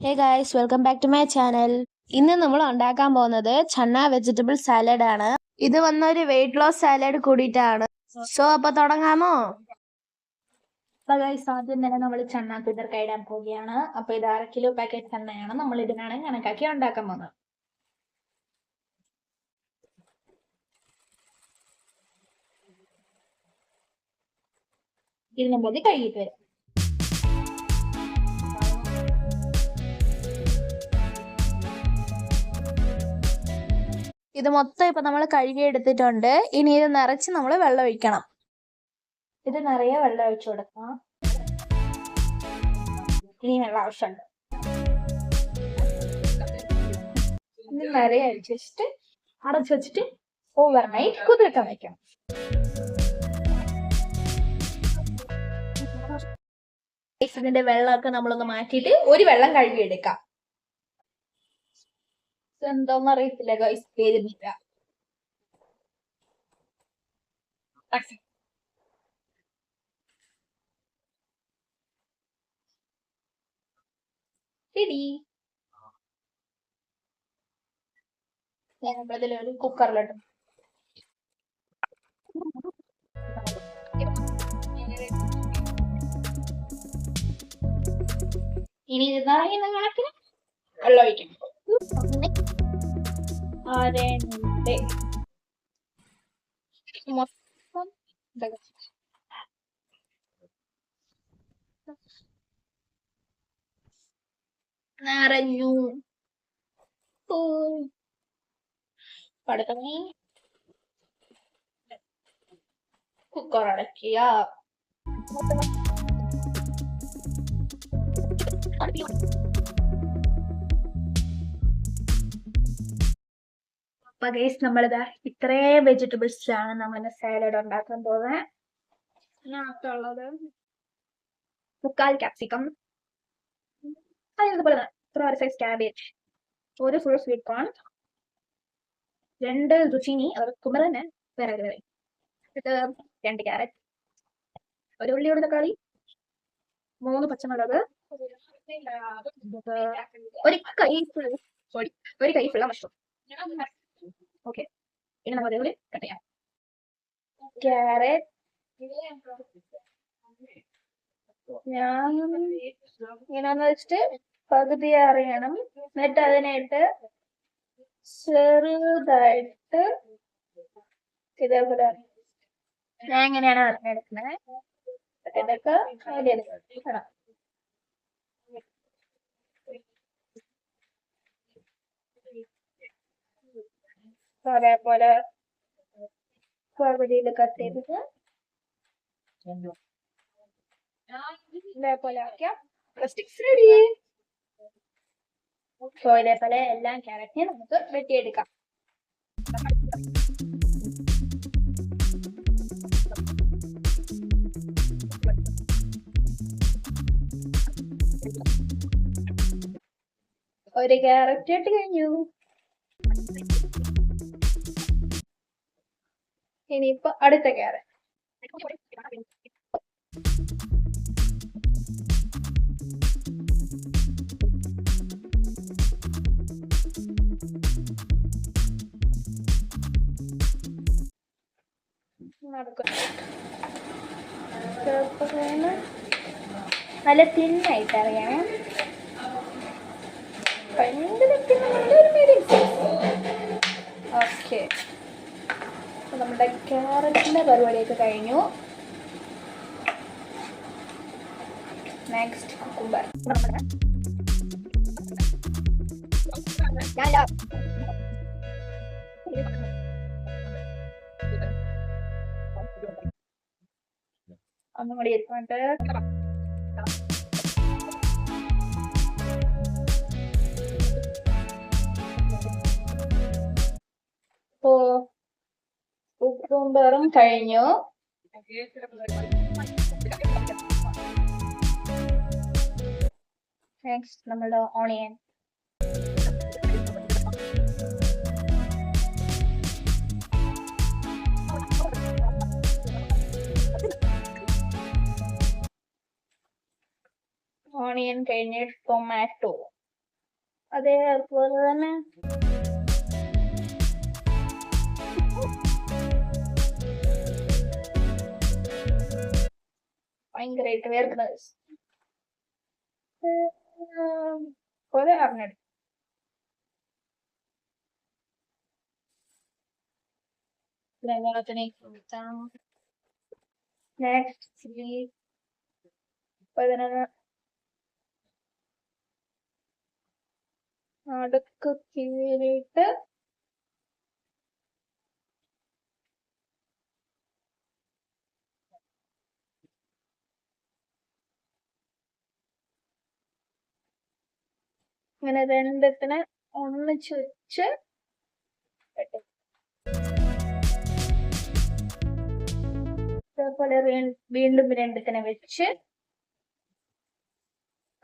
Hey guys welcome back to my channel. ഇന്ന് നമ്മൾ ഉണ്ടാക്കാൻ പോകുന്നത് ചന്ന വെജിറ്റബിൾ സാലഡ് ആണ്. ഇത് വന്നൊരു വെയിറ്റ് ലോസ് സാലഡ് കൂടിയിട്ടാണ്. സോ അപ്പൊ തുടങ്ങാമോ? അപ്പൊ ഗൈസ് ആദ്യം തന്നെ നമ്മൾ ചന്ന കുതിർക്ക ഇടാൻ പോവുകയാണ്. അപ്പൊ ഇത് 1/2 കിലോ പാക്കറ്റ് ചന്നയാണ് നമ്മൾ ഇതിനാണ് കണക്കാക്കി ഉണ്ടാക്കാൻ പോകുന്നത്. ഇതിന് മുമ്പ് കഴുകിയിട്ട് വരും. ഇത് മൊത്തം ഇപ്പൊ നമ്മൾ കഴുകി എടുത്തിട്ടുണ്ട്. ഇനി ഇത് നിറച്ച് നമ്മൾ വെള്ളം ഒഴിക്കണം. ഇത് നിറയെ വെള്ളം ഒഴിച്ചു കൊടുക്കാം. ഇനി വെള്ളം ആവശ്യമുണ്ട്. ഇത് നിറയെ അടിച്ചു വെച്ചിട്ട് അടച്ചു വെച്ചിട്ട് ഓവർനൈറ്റ് കുതിർക്കാൻ വെക്കണം. ഇതിന്റെ വെള്ളമൊക്കെ നമ്മളൊന്ന് മാറ്റിയിട്ട് ഒരു വെള്ളം കഴുകി എടുക്കാം. എന്താന്ന് അറിയത്തില്ല ഗൈസ്, പേരുന്നില്ല. ഞാനിതിലൊരു കുക്കറിലിട്ടു. ഇനി ഇത് നിറയുന്ന കണക്കിന് വെള്ളം ഒഴിക്കണം. മൊത്തം നിറഞ്ഞു. പടുത്തമേ കുക്കർ അടയ്ക്കുക. അപ്പൊ ഗൈസ് നമ്മളിതാ ഇത്രയും വെജിറ്റബിൾസിലാണ് നമ്മൾ സാലഡ് ഉണ്ടാക്കാൻ പോകുന്നത്. ഇതിനകത്തുള്ളത് 3/4 ക്യാപ്സിക്കം, അതുപോലെ ഒരു സൈസ് ക്യാബേജ്, ഒരു ഫുൾ സ്വീറ്റ് കോൺ, 2 zucchini അത് കുമരന് വേറെ പറയും, ഇത് 2 ക്യാരറ്റ്, ഒരു ഉള്ളിയുടെ തക്കാളി, 3 പച്ചമുളക്, ഒരു കൈ ഫുള്ള മഷ്റൂം. ഓക്കെ, ഇനി നമ്മൾ അതേപോലെ കട്ട് ചെയ്യാം. ക്യാരറ്റ് ഞാൻ ഇങ്ങനെന്ന് വെച്ചിട്ട് പകുതി അറിയണം, എന്നിട്ട് അതിനായിട്ട് ചെറുതായിട്ട് ഇതേപോലെ ഞാൻ എങ്ങനെയാണ് അറിഞ്ഞെടുക്കുന്നത് ഇതൊക്കെ എടുക്കണം. അതേപോലെ പകുതിയിൽ കട്ട് ചെയ്തിട്ട് ഇതേപോലെ ആക്കിയാൽ റെഡി. സോ ഇതേപോലെ എല്ലാം ക്യാരറ്റിനെ നമുക്ക് വെട്ടിയെടുക്കാം. ഒരു ക്യാരറ്റ് ഇട്ട് കഴിഞ്ഞു. ഇനിയിപ്പോ അടുത്ത ക്യാരറ്റ്. നല്ല തിന്നായിട്ട് അറിയാം. ഓക്കെ, നമ്മുടെ ക്യാരറ്റിന്റെ പരിപാടിയൊക്കെ കഴിഞ്ഞു. Next cucumber. ഒന്നും കൂടി എത്തുന്നുണ്ട്. ഇപ്പോ കുക്കുംബറും കഴിഞ്ഞു. നെക്സ്റ്റ് നമ്മുടെ ഓണിയൻ. ഓണിയൻ കഴിഞ്ഞ് ടൊമാറ്റോ. അതേപോലെ തന്നെ ഭയങ്കരമായിട്ട് വേർക്കുന്നത് പോലെ അറിഞ്ഞെടുക്കും. നെക്സ്റ്റ് അടുക്ക് കീറിയിട്ട് ഇങ്ങനെ രണ്ടത്തിനെ ഒന്നിച്ച് വെച്ച് അതേപോലെ വീണ്ടും രണ്ടത്തിനെ വെച്ച്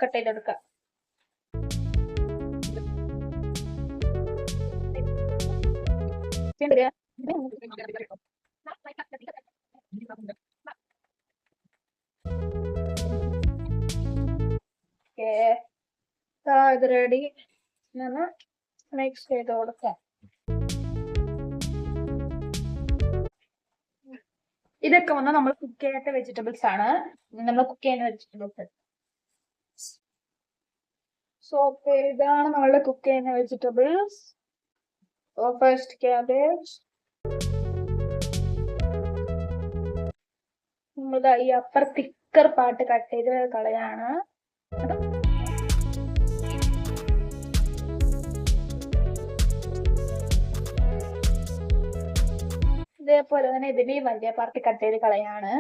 കട്ട് ചെയ്തെടുക്കാം. ഇത് റെഡി. മിക്സ് ചെയ്ത് കൊടുക്കാം. ഇതൊക്കെ വന്ന് നമ്മൾ കുക്ക് ചെയ്യാത്ത വെജിറ്റബിൾസ് ആണ്. നമ്മൾ കുക്ക് ചെയ്യുന്ന വെജിറ്റബിൾസ്. സോ ഇതാണ് നമ്മളുടെ കുക്ക് ചെയ്യുന്ന വെജിറ്റബിൾസ്. First cabbage. നമ്മളുടെ ഈ അപ്പർ തിക്കർ പാർട്ട് കട്ട് ചെയ്ത് കളയാണ്. ഇതേപോലെ തന്നെ ഇതിന്റെയും വലിയ പാർട്ട് കട്ട് ചെയ്ത് കളയാണ്.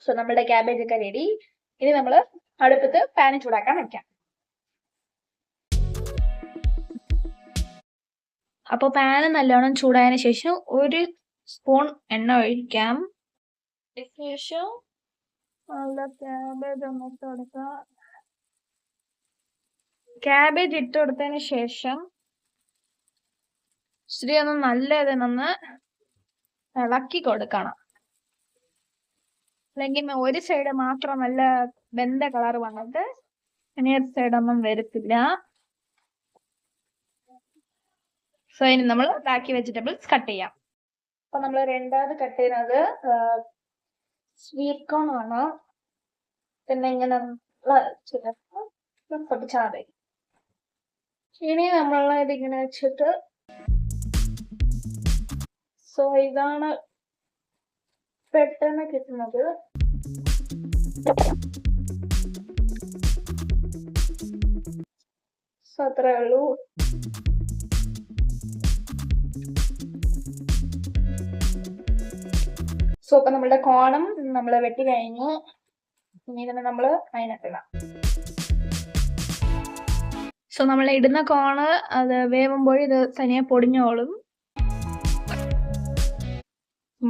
സോ നമ്മുടെ ക്യാബേജ് ഒക്കെ റെഡി. ഇനി നമ്മൾ അടുപ്പത്ത് പാൻ ചൂടാക്കാൻ വെക്കാം. അപ്പോൾ പാൻ നല്ലോണം ചൂടായതിനു ശേഷം 1 സ്പൂൺ എണ്ണ ഒഴിക്കാം. ശേഷം ക്യാബേജ് ഒന്ന് ഇട്ട് കൊടുക്കാം. ക്യാബേജ് ഇട്ട് കൊടുത്തതിന് ശേഷം ഇച്ചിരി ഒന്ന് നല്ല ഇതിനൊന്ന് ഇളക്കി കൊടുക്കണം. അല്ലെങ്കിൽ ഒരു സൈഡ് മാത്രം നല്ല വെന്ത കളർ വന്നിട്ട് ഇനി ഒരു സൈഡൊന്നും വരത്തില്ല. സോ ഇനി നമ്മൾ ബാക്കി വെജിറ്റബിൾസ് കട്ട് ചെയ്യാം. അപ്പൊ നമ്മൾ രണ്ടാമത് കട്ട് ചെയ്യുന്നത് സ്വീറ്റ് കോൺ ആണ്. പിന്നെ ഇങ്ങനെ പൊട്ടിച്ചാൽ മതി. ഇനി നമ്മൾ ഇതിങ്ങനെ വെച്ചിട്ട് സോ ഇതാണ് പെട്ടെന്ന് കിട്ടുന്നത്. സോ അത്രേ ഉള്ളൂ. സോ അപ്പൊ നമ്മളുടെ കോണും നമ്മള് വെട്ടി കഴിഞ്ഞു. ഇനി തന്നെ നമ്മള് അതിനകത്തിടാം. സോ നമ്മൾ ഇടുന്ന കോണ് അത് വേവുമ്പോൾ ഇത് തനിയെ പൊടിഞ്ഞോളും.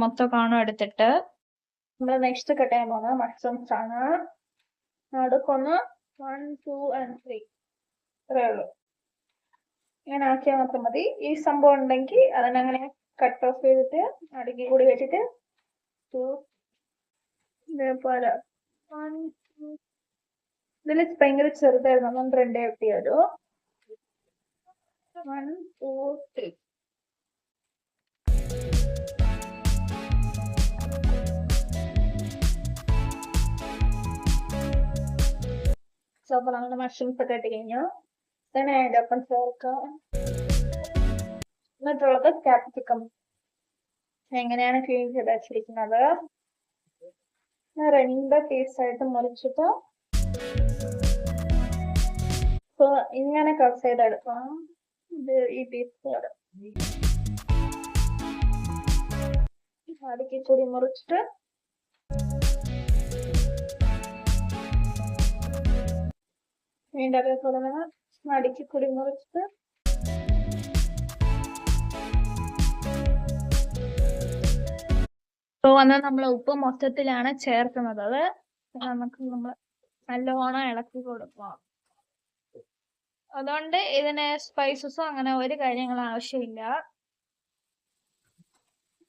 മൊത്തം കോണും എടുത്തിട്ട് നമ്മൾ നെക്സ്റ്റ് കട്ട് ചെയ്യാൻ പോകുന്നത് മഷ്റൂംസ് ആണ്. അടുക്കൊന്ന് 1, 2 and 3 അത്രേ ഉള്ളൂ. ഇങ്ങനെ ആക്കിയാൽ മാത്രം മതി. ഈ സംഭവം ഉണ്ടെങ്കിൽ അതിനങ്ങനെ കട്ട് ഓഫ് ചെയ്തിട്ട് അടുക്കി കൂടി വെച്ചിട്ട് ഇതേപോലെ ഇതിൽ ഭയങ്കര ചെറുതായിരുന്നു. നമ്മൾ 2 വെട്ടിയൊരു 1, 2, 3. സോ അപ്പൊ നമ്മുടെ മഷ്റൂംസ് ഒക്കെ ഇട്ട് കഴിഞ്ഞു. തന്നെ അതിൻ്റെ ഒപ്പം ചേർക്കാം. എന്നിട്ടുള്ളത് ക്യാപ്സിക്കം എങ്ങനെയാണ് ക്ലീൻ ചെയ്ത് വെച്ചിരിക്കുന്നത്. 2 പീസായിട്ട് മുറിച്ചിട്ട് സോ ഇങ്ങനെ കട്ട് ചെയ്തെടുക്കണം. ഇത് ഈ പീസ് അടുക്കി കൂടി മുറിച്ചിട്ട് വീണ്ടും അതേപോലെ തന്നെ അടുക്കി കൂടി മുറിച്ചിട്ട് വന്ന് നമ്മൾ ഉപ്പ് മൊത്തത്തിലാണ് ചേർക്കുന്നത്. അത് നമുക്ക് നമ്മൾ നല്ലോണം ഇളക്കി കൊടുക്കണം. അതുകൊണ്ട് ഇതിന് സ്പൈസസോ അങ്ങനെ ഒരു കാര്യങ്ങളും ആവശ്യമില്ല.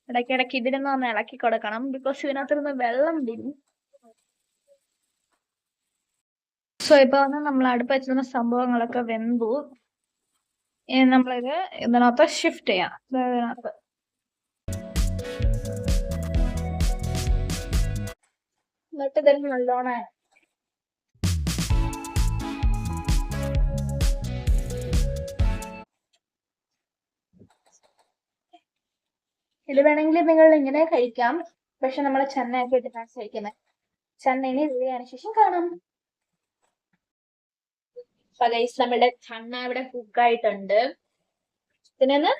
ഇടയ്ക്കിടയ്ക്ക് ഇതിനൊന്ന് ഇളക്കി കൊടുക്കണം. ബിക്കോസ് ഇതിനകത്ത് നിന്ന് വെള്ളം വരും. സോ ഇപ്പൊ വന്ന് നമ്മൾ അടുപ്പ് വെച്ചിരുന്ന സംഭവങ്ങളൊക്കെ വെന്തു. ഇനി നമ്മളിത് ഇതിനകത്ത് ഷിഫ്റ്റ് ചെയ്യാം. ഇതിനകത്ത് എന്നിട്ട് ഇതിൽ നല്ലോണം ഇത് വേണമെങ്കിൽ നിങ്ങൾ ഇങ്ങനെ കഴിക്കാം. പക്ഷെ നമ്മൾ ചെന്നൈയൊക്കെ ഇട്ടിട്ടാണ് കഴിക്കുന്നത്. ചെന്നൈന് ഇതിന് ശേഷം കാണാം. അപ്പൊ ഗൈസ് നമ്മുടെ ചണ്ണ ഇവിടെ കുക്കായിട്ടുണ്ട്. ഇതിന്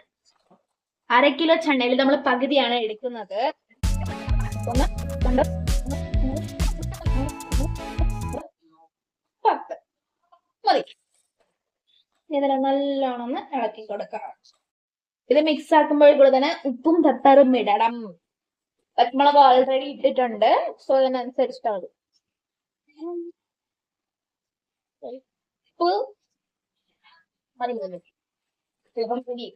1/2 കിലോ ചണ്ണയിൽ നമ്മൾ പകുതിയാണ് എടുക്കുന്നത്. ഒന്ന്, രണ്ട്, 10 മതി. ഇതിനെ നല്ലോണം ഒന്ന് ഇളക്കി കൊടുക്കാം. ഇത് മിക്സ് ആക്കുമ്പോഴേക്കൂടെ തന്നെ ഉപ്പും പെപ്പറും ഇടണം. പച്ചമുളക് ഓൾറെഡി ഇട്ടിട്ടുണ്ട്. സോ അതിനനുസരിച്ചിട്ടാണ് ഉപ്പ് മതി.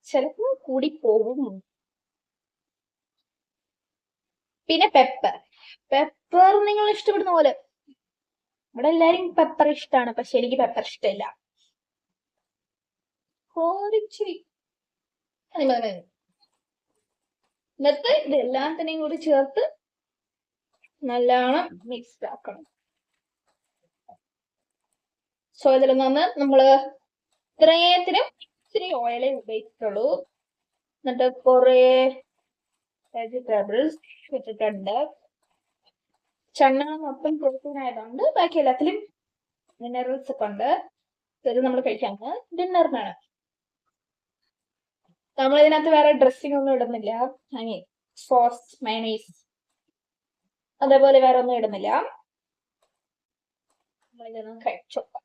ചിലപ്പോ കൂടി പോകും. പിന്നെ പെപ്പർ നിങ്ങൾ ഇഷ്ടപ്പെടുന്ന പോലെ. ഇവിടെ എല്ലാരും പെപ്പർ ഇഷ്ടമാണ്, പക്ഷെ എനിക്ക് പെപ്പർ ഇഷ്ടമില്ല. എന്നിട്ട് ഇതെല്ലാം തന്നെയും കൂടി ചേർത്ത് നല്ലോണം മിക്സ് ആക്കണം. സോ ഇതിൽ നിന്ന് നമ്മള് ഇത്രയത്തിനും ഇത്തിരി ഓയിലേ ഉപയോഗിച്ചിട്ടുള്ളൂ. എന്നിട്ട് കുറെ വെജിറ്റബിൾസ് ഇട്ടിട്ടുണ്ട്. ചണ്ണ മൊത്തം പ്രോട്ടീൻ ആയതുകൊണ്ട് ബാക്കി എല്ലാത്തിലും മിനറൽസ് ഒക്കെ ഉണ്ട്. ഇത് നമ്മൾ കഴിക്കാണ് ഡിന്നറിനാണ്. നമ്മൾ ഇതിനകത്ത് വേറെ ഡ്രസ്സിംഗ് ഒന്നും ഇടുന്നില്ല. സോസ്, മയണൈസ് അതേപോലെ വേറെ ഒന്നും ഇടുന്നില്ല. നമ്മളിതൊന്ന് കഴിച്ചോക്കാം.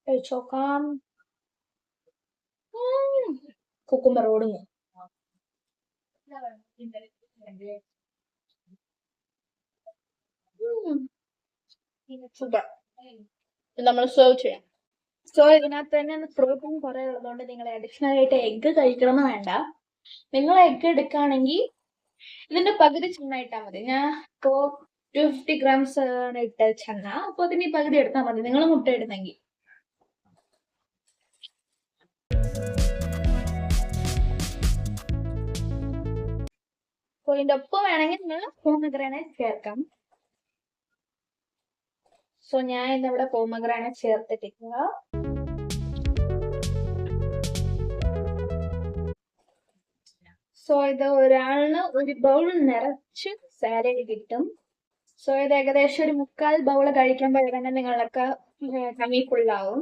കഴിച്ചോക്കാം. കുക്കുംബർ ഓടുന്നു. സൂപ്പർ. നമ്മൾ സെർവ് ചെയ്യാം. സോ ഇതിനകത്ത് തന്നെ പ്രോട്ടീൻ കുറെ ഉള്ളതുകൊണ്ട് നിങ്ങൾ അഡീഷണൽ ആയിട്ട് എഗ്ഗ് കഴിക്കണമെന്ന് വേണ്ട. നിങ്ങൾ എഗ്ഗ് എടുക്കുകയാണെങ്കിൽ ഇതിന്റെ പകുതി ചണ്ണ ഇട്ടാൽ മതി. ഞാൻ 250 grams ആണ് ഇട്ട ചണ്ണ. അപ്പൊ അതിന് പകുതി എടുത്താൽ മതി നിങ്ങൾ മുട്ട ഇടുന്നെങ്കിൽ. അപ്പൊ ഇതിന്റെ ഒപ്പം വേണമെങ്കിൽ നിങ്ങൾ പോമഗ്രാനൈറ്റ് ചേർക്കാം. സോ ഞാൻ ഇന്നിവിടെ പോമഗ്രാനൈറ്റ് ചേർത്തിട്ടില്ല. സോ ഇത് ഒരാളിന് ഒരു ബൗൾ നിറച്ച് സാലഡ് കിട്ടും. സോ ഇത് ഏകദേശം ഒരു 3/4 ബൗൾ കഴിക്കുമ്പോൾ തന്നെ നിങ്ങളൊക്കെ ടമ്മി ഫുള്ളാവും.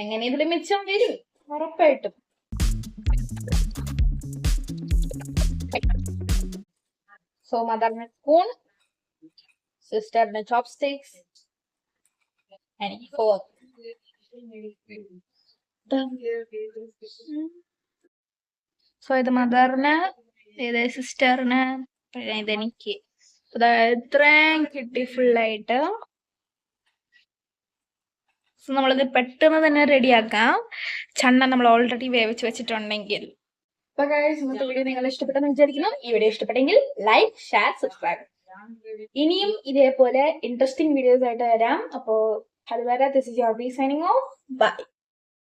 എങ്ങനെ ഇതിൽ മിച്ചം വരും ഉറപ്പായിട്ടും. സോ മദറിന് സ്പൂൺ, സിസ്റ്ററിന് ചോപ്സ്റ്റിക്സ്, ഫോർക്ക്. സോ ഇത് മദറിന്, ഇത് സിസ്റ്ററിന്, ഇതെനിക്ക്. ഇത്രയും കിട്ടി ഫുള്ളായിട്ട്. സോ നമ്മളിത് പെട്ടെന്ന് തന്നെ റെഡിയാക്കാം. ചണ്ണ നമ്മൾ ഓൾറെഡി വേവിച്ച് വെച്ചിട്ടുണ്ടെങ്കിൽ. അപ്പൊ ഗൈസ് ഇന്നത്തെ വീഡിയോ നിങ്ങൾ ഇഷ്ടപ്പെട്ടെന്ന് വിചാരിക്കുന്നു. ഈ വീഡിയോ ഇഷ്ടപ്പെട്ടെങ്കിൽ ലൈക്ക്, ഷെയർ, സബ്സ്ക്രൈബ്. ഇനിയും ഇതേപോലെ ഇൻട്രസ്റ്റിംഗ് വീഡിയോസ് ആയിട്ട് വരാം. അപ്പോ അതുവരെ this is your B signing off. By.